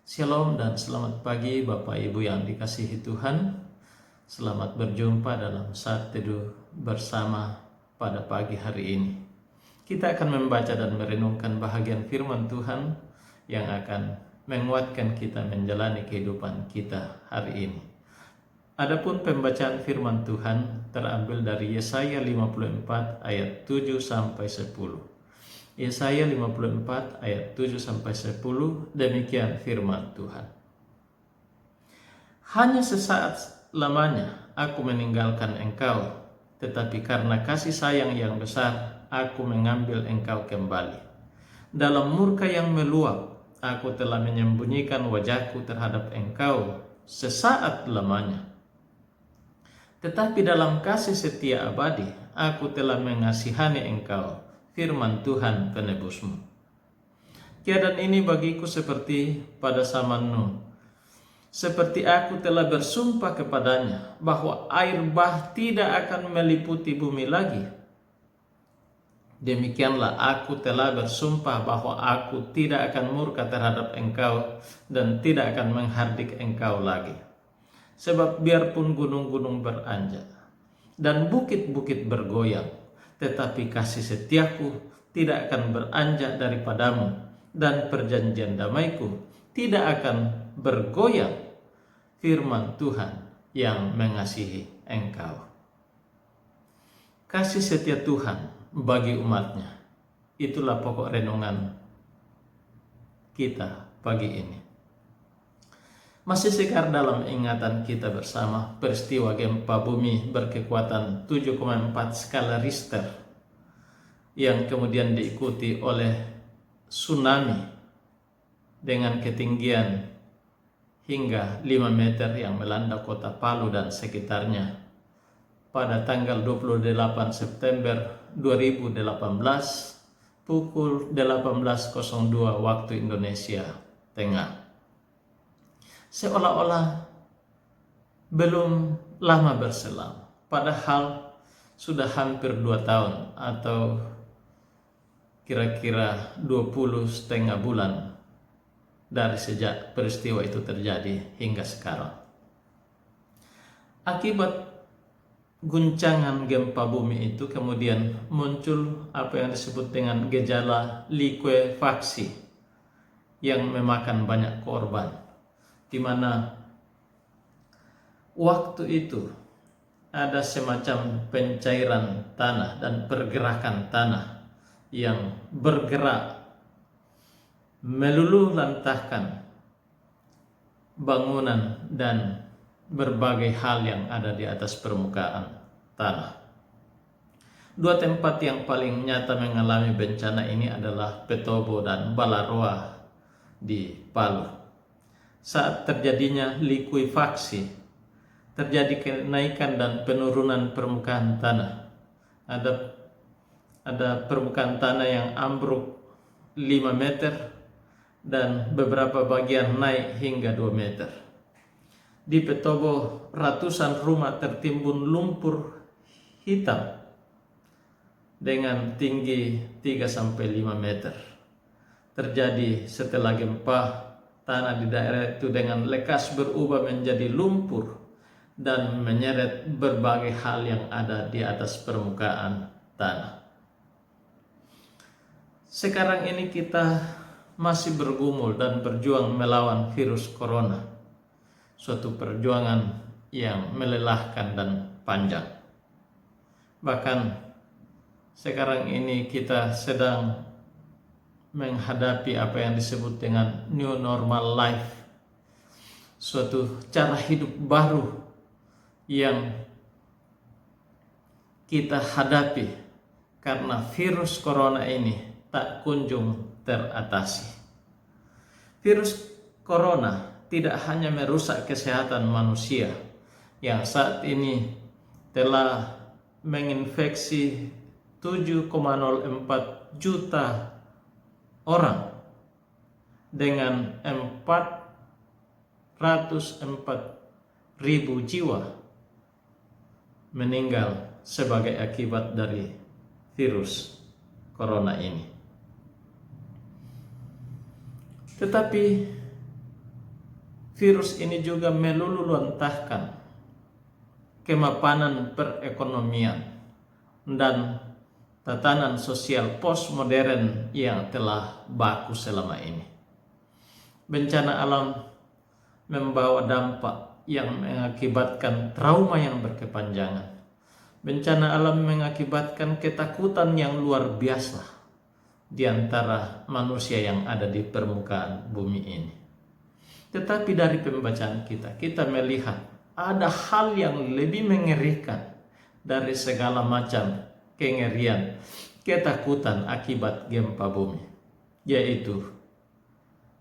Shalom dan selamat pagi Bapak Ibu yang dikasihi Tuhan. Selamat berjumpa dalam saat teduh bersama pada pagi hari ini. Kita akan membaca dan merenungkan bahagian firman Tuhan yang akan menguatkan kita menjalani kehidupan kita hari ini. Adapun pembacaan firman Tuhan terambil dari Yesaya 54 ayat 7 sampai 10. Yesaya 54 ayat 7 sampai 10, demikian firman Tuhan. Hanya sesaat lamanya aku meninggalkan engkau, tetapi karena kasih sayang yang besar aku mengambil engkau kembali. Dalam murka yang meluap aku telah menyembunyikan wajahku terhadap engkau sesaat lamanya. Tetapi dalam kasih setia abadi aku telah mengasihani engkau, firman Tuhan penebusmu. Keadaan ini bagiku seperti pada zaman Nuh. Seperti aku telah bersumpah kepadanya bahwa air bah tidak akan meliputi bumi lagi. Demikianlah aku telah bersumpah bahwa aku tidak akan murka terhadap engkau dan tidak akan menghardik engkau lagi. Sebab biarpun gunung-gunung beranjak dan bukit-bukit bergoyang, tetapi kasih setiaku tidak akan beranjak daripadamu, dan perjanjian damaiku tidak akan bergoyang, firman Tuhan yang mengasihi engkau. Kasih setia Tuhan bagi umatnya, itulah pokok renungan kita pagi ini. Masih segar dalam ingatan kita bersama peristiwa gempa bumi berkekuatan 7,4 skala Richter yang kemudian diikuti oleh tsunami dengan ketinggian hingga 5 meter yang melanda kota Palu dan sekitarnya pada tanggal 28 September 2018 pukul 18.02 waktu Indonesia Tengah. Seolah-olah belum lama berselang, padahal sudah hampir 2 tahun atau kira-kira 20,5 bulan dari sejak peristiwa itu terjadi hingga sekarang. Akibat guncangan gempa bumi itu kemudian muncul apa yang disebut dengan gejala likuefaksi yang memakan banyak korban, di mana waktu itu ada semacam pencairan tanah dan pergerakan tanah yang bergerak meluluh lantahkan bangunan dan berbagai hal yang ada di atas permukaan tanah. Dua tempat yang paling nyata mengalami bencana ini adalah Petobo dan Balaroa di Palu. Saat terjadinya likuifaksi, terjadi kenaikan dan penurunan permukaan tanah. Ada permukaan tanah yang ambruk 5 meter dan beberapa bagian naik hingga 2 meter. Di Petobo, ratusan rumah tertimbun lumpur hitam dengan tinggi 3-5 meter. Terjadi setelah gempa, tanah di daerah itu dengan lekas berubah menjadi lumpur dan menyeret berbagai hal yang ada di atas permukaan tanah. Sekarang ini kita masih bergumul dan berjuang melawan virus corona, suatu perjuangan yang melelahkan dan panjang. Bahkan sekarang ini kita sedang menghadapi apa yang disebut dengan new normal life, suatu cara hidup baru yang kita hadapi karena virus corona ini tak kunjung teratasi. Virus corona tidak hanya merusak kesehatan manusia yang saat ini telah menginfeksi 7,04 juta orang dengan 404.000 jiwa meninggal sebagai akibat dari virus corona ini. Tetapi virus ini juga meluluhlantahkan kemapanan perekonomian dan tatanan sosial postmodern yang telah baku selama ini. Bencana alam membawa dampak yang mengakibatkan trauma yang berkepanjangan. Bencana alam mengakibatkan ketakutan yang luar biasa di antara manusia yang ada di permukaan bumi ini. Tetapi dari pembacaan kita melihat ada hal yang lebih mengerikan dari segala macam kengerian, ketakutan akibat gempa bumi, yaitu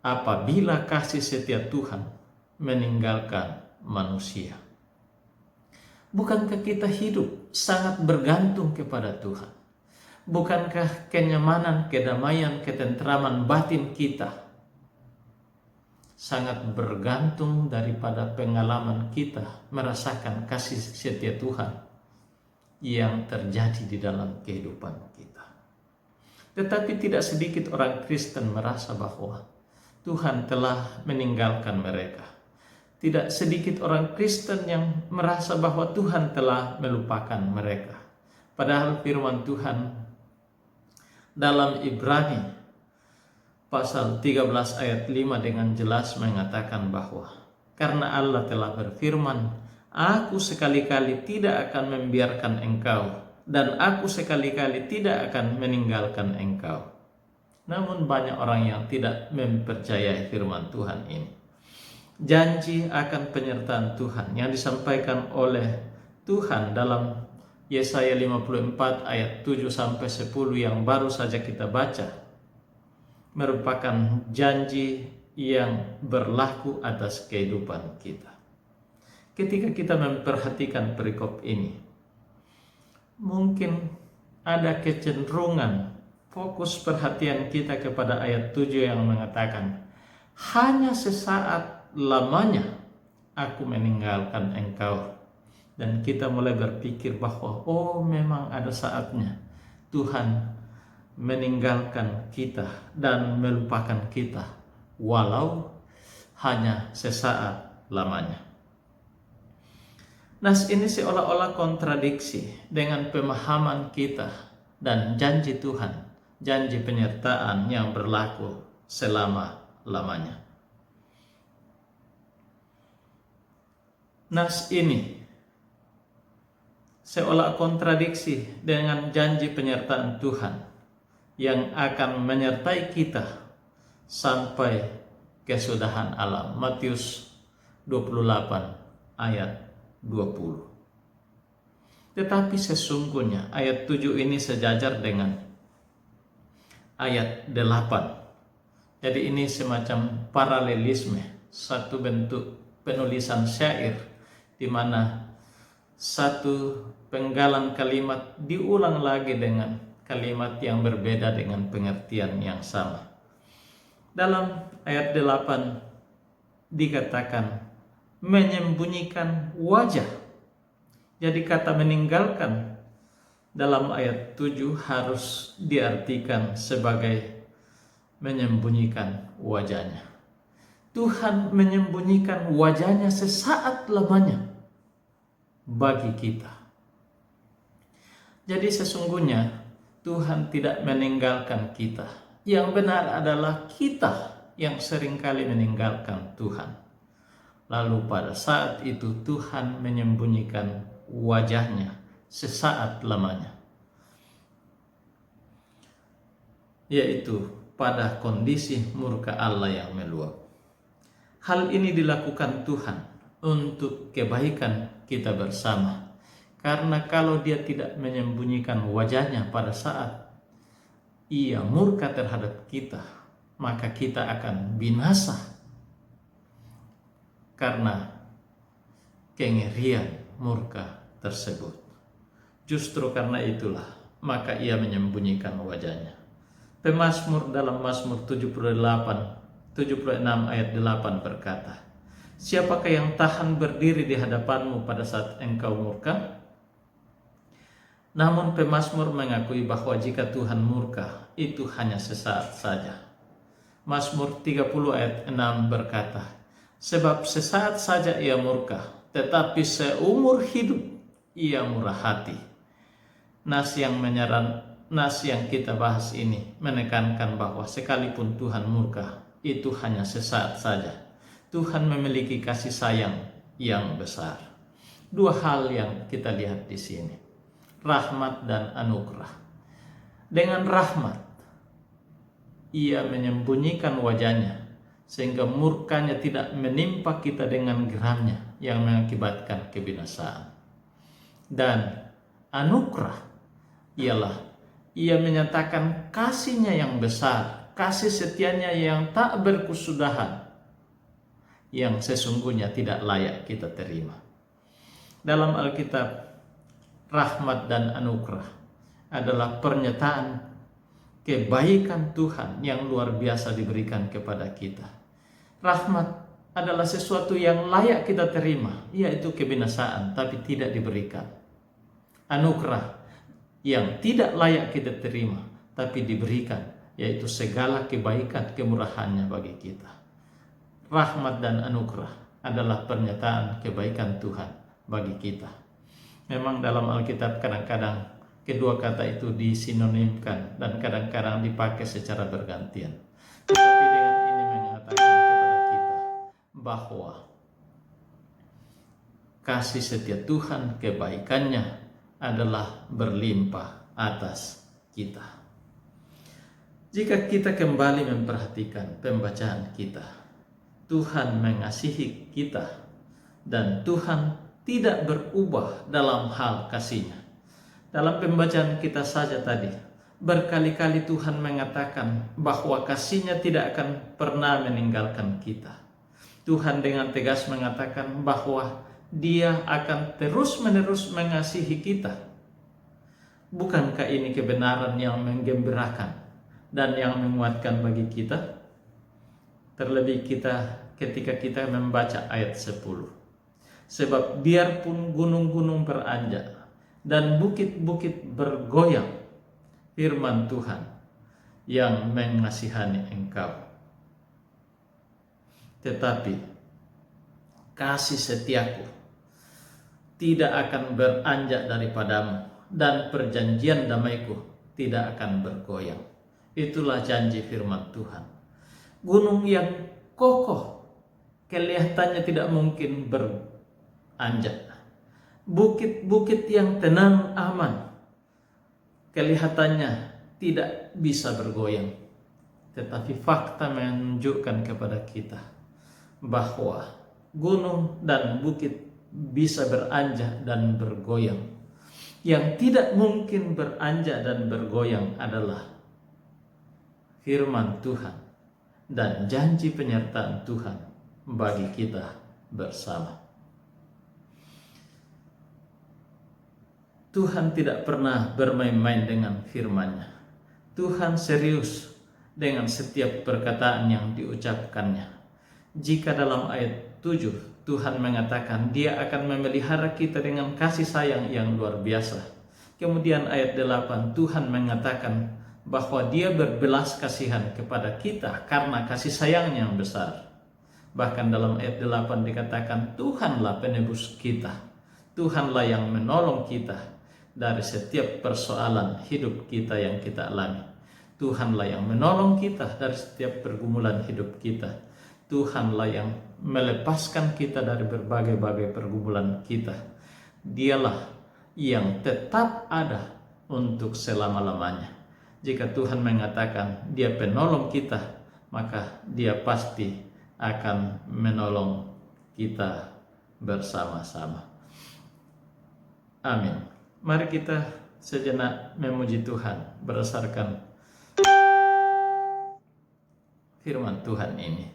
apabila kasih setia Tuhan meninggalkan manusia. Bukankah kita hidup sangat bergantung kepada Tuhan? Bukankah kenyamanan, kedamaian, ketentraman batin kita sangat bergantung daripada pengalaman kita merasakan kasih setia Tuhan yang terjadi di dalam kehidupan kita? Tetapi tidak sedikit orang Kristen merasa bahwa Tuhan telah meninggalkan mereka. Tidak sedikit orang Kristen yang merasa bahwa Tuhan telah melupakan mereka. Padahal firman Tuhan dalam Ibrani pasal 13 ayat 5 dengan jelas mengatakan bahwa karena Allah telah berfirman, "Aku sekali-kali tidak akan membiarkan engkau, dan aku sekali-kali tidak akan meninggalkan engkau." Namun banyak orang yang tidak mempercayai firman Tuhan ini. Janji akan penyertaan Tuhan yang disampaikan oleh Tuhan dalam Yesaya 54 ayat 7-10 yang baru saja kita baca merupakan janji yang berlaku atas kehidupan kita. Ketika kita memperhatikan perikop ini, mungkin ada kecenderungan fokus perhatian kita kepada ayat 7 yang mengatakan, "Hanya sesaat lamanya aku meninggalkan engkau." Dan kita mulai berpikir bahwa memang ada saatnya Tuhan meninggalkan kita dan melupakan kita, walau hanya sesaat lamanya. Nas ini seolah-olah kontradiksi dengan pemahaman kita dan janji Tuhan, janji penyertaan yang berlaku selama-lamanya. Nas ini seolah kontradiksi dengan janji penyertaan Tuhan yang akan menyertai kita sampai kesudahan alam. Matius 28 ayat 20. Tetapi sesungguhnya ayat 7 ini sejajar dengan ayat 8. Jadi ini semacam paralelisme, satu bentuk penulisan syair di mana satu penggalan kalimat diulang lagi dengan kalimat yang berbeda dengan pengertian yang sama. Dalam ayat 8 dikatakan menyembunyikan wajah. Jadi kata meninggalkan dalam ayat 7 harus diartikan sebagai menyembunyikan wajahnya. Tuhan menyembunyikan wajahnya sesaat lamanya bagi kita. Jadi sesungguhnya Tuhan tidak meninggalkan kita. Yang benar adalah kita yang seringkali meninggalkan Tuhan. Lalu pada saat itu Tuhan menyembunyikan wajahnya sesaat lamanya, yaitu pada kondisi murka Allah yang meluap. Hal ini dilakukan Tuhan untuk kebaikan kita bersama. Karena kalau Dia tidak menyembunyikan wajahnya pada saat Ia murka terhadap kita, maka kita akan binasa karena kengerian murka tersebut. Justru karena itulah maka Ia menyembunyikan wajahnya. Pemazmur dalam Mazmur 76 ayat 8 berkata, "Siapakah yang tahan berdiri di hadapanmu pada saat engkau murka?" Namun pemazmur mengakui bahwa jika Tuhan murka, itu hanya sesaat saja. Mazmur 30 ayat 6 berkata, Sebab sesaat saja ia murka, tetapi seumur hidup ia murah hati. Nas yang kita bahas ini menekankan bahwa sekalipun Tuhan murka, itu hanya sesaat saja. Tuhan memiliki kasih sayang yang besar. Dua hal yang kita lihat di sini, rahmat dan anugerah. Dengan rahmat, ia menyembunyikan wajahnya, sehingga murkanya tidak menimpa kita dengan geramnya yang mengakibatkan kebinasaan. Dan anugerah ialah ia menyatakan kasihnya yang besar, kasih setianya yang tak berkesudahan, yang sesungguhnya tidak layak kita terima. Dalam Alkitab, rahmat dan anugerah adalah pernyataan kebaikan Tuhan yang luar biasa diberikan kepada kita. Rahmat adalah sesuatu yang layak kita terima, yaitu kebinasaan, tapi tidak diberikan. Anugerah yang tidak layak kita terima, tapi diberikan, yaitu segala kebaikan kemurahannya bagi kita. Rahmat dan anugerah adalah pernyataan kebaikan Tuhan bagi kita. Memang dalam Alkitab kadang-kadang kedua kata itu disinonimkan dan kadang-kadang dipakai secara bergantian. Tetapi dengan ini mengatakan kepada kita bahwa kasih setia Tuhan, kebaikannya adalah berlimpah atas kita. Jika kita kembali memperhatikan pembacaan kita, Tuhan mengasihi kita dan Tuhan tidak berubah dalam hal kasih-Nya. Dalam pembacaan kita saja tadi, berkali-kali Tuhan mengatakan bahwa kasih-Nya tidak akan pernah meninggalkan kita. Tuhan dengan tegas mengatakan bahwa Dia akan terus-menerus mengasihi kita. Bukankah ini kebenaran yang menggembirakan dan yang menguatkan bagi kita? Terlebih ketika kita membaca ayat 10. Sebab biarpun gunung-gunung beranjak dan bukit-bukit bergoyang, firman Tuhan yang mengasihani engkau. Tetapi kasih setiaku tidak akan beranjak daripadamu, dan perjanjian damaiku tidak akan bergoyang. Itulah janji firman Tuhan. Gunung yang kokoh kelihatannya tidak mungkin beranjak. Bukit-bukit yang tenang aman kelihatannya tidak bisa bergoyang. Tetapi fakta menunjukkan kepada kita bahwa gunung dan bukit bisa beranjak dan bergoyang. Yang tidak mungkin beranjak dan bergoyang adalah firman Tuhan dan janji penyertaan Tuhan bagi kita bersama. Tuhan tidak pernah bermain-main dengan firman-Nya. Tuhan serius dengan setiap perkataan yang diucapkannya. Jika dalam ayat 7 Tuhan mengatakan Dia akan memelihara kita dengan kasih sayang yang luar biasa. Kemudian ayat 8 Tuhan mengatakan bahwa Dia berbelas kasihan kepada kita karena kasih sayang yang besar. Bahkan dalam ayat 8 dikatakan Tuhanlah penebus kita. Tuhanlah yang menolong kita dari setiap persoalan hidup kita yang kita alami. Tuhanlah yang menolong kita dari setiap pergumulan hidup kita. Tuhanlah yang melepaskan kita dari berbagai-bagai pergumulan kita. Dialah yang tetap ada untuk selama-lamanya. Jika Tuhan mengatakan Dia penolong kita, maka Dia pasti akan menolong kita bersama-sama. Amin. Mari kita sejenak memuji Tuhan berdasarkan firman Tuhan ini.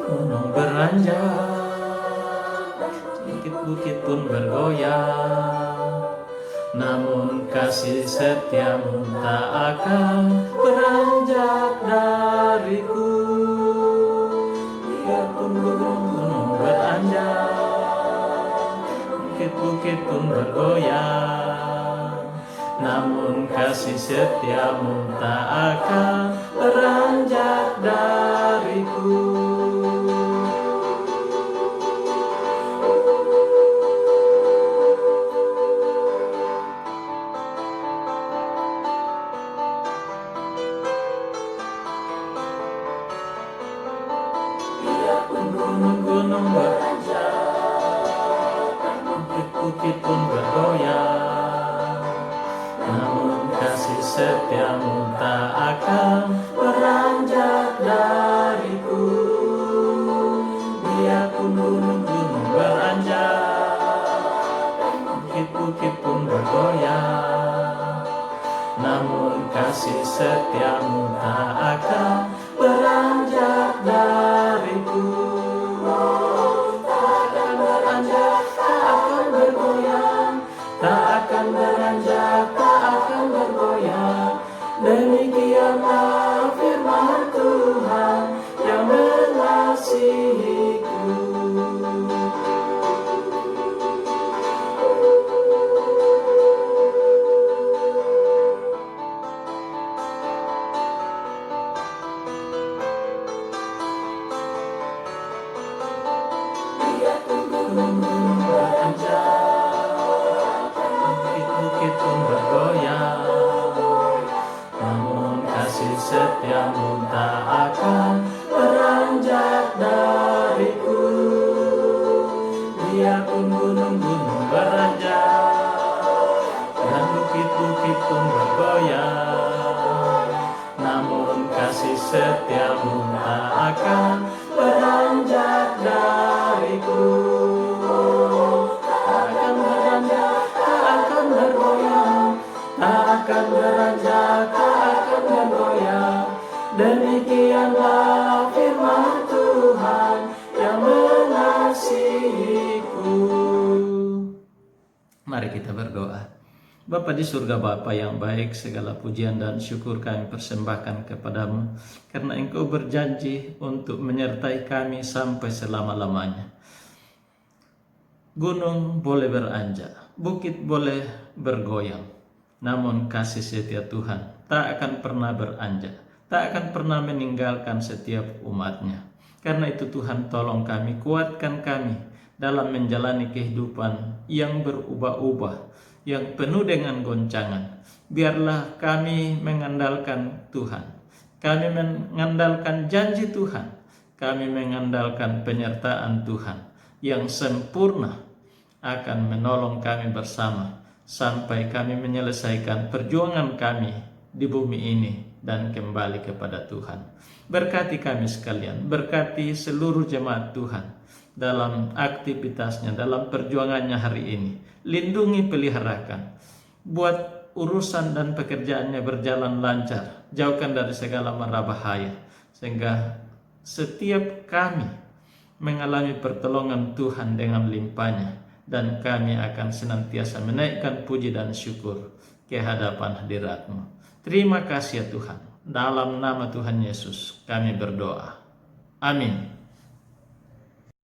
Gunung beranjak, bukit-bukit pun bergoyang, namun kasih setiamu tak akan beranjak dariku. bukit pun bergoyang, namun kasih setiamu tak akan beranjak dariku. Biarpun gunung-gunung beranjak, bukit-bukit pun bergoyang, namun kasih setiamu tak akan beranjak dariku. Biarpun gunung-gunung beranjak, bukit-bukit pun bergoyang, namun kasih setiamu tak akan beranjak dariku. Tak akan beranjak, tak akan bergoyang, tak akan beranjak, tak akan bergoyang. Demikianlah firman Tuhan yang mengasihiku. Gunung-gunung beranjak, bukit-bukit pun bergoyang, namun kasih setiamu tak akan beranjak dariku. Biarpun gunung-gunung beranjak dan bukit-bukit pun bergoyang, namun kasih setiamu tak akan beranjak dariku. Tak akan beranjak, tak akan bergoyang, tak akan beranjak, tak akan bergoyang. Demikianlah firman Tuhan yang mengasihiku. Mari kita berdoa. Bapa di surga, Bapa yang baik, segala pujian dan syukur kami persembahkan kepadamu, karena Engkau berjanji untuk menyertai kami sampai selama-lamanya. Gunung boleh beranjak, bukit boleh bergoyang, namun kasih setia Tuhan tak akan pernah beranjak, tak akan pernah meninggalkan setiap umatnya. Karena itu Tuhan, tolong kami, kuatkan kami dalam menjalani kehidupan yang berubah-ubah, yang penuh dengan goncangan. Biarlah kami mengandalkan Tuhan, kami mengandalkan janji Tuhan, kami mengandalkan penyertaan Tuhan yang sempurna akan menolong kami bersama sampai kami menyelesaikan perjuangan kami di bumi ini dan kembali kepada Tuhan. Berkati kami sekalian, berkati seluruh jemaat Tuhan dalam aktivitasnya, dalam perjuangannya hari ini. Lindungi, peliharakan, buat urusan dan pekerjaannya berjalan lancar, jauhkan dari segala mara bahaya, sehingga setiap kami mengalami pertolongan Tuhan dengan limpahnya, dan kami akan senantiasa menaikkan puji dan syukur ke hadapan hadirat-Mu. Terima kasih ya Tuhan. Dalam nama Tuhan Yesus kami berdoa. Amin.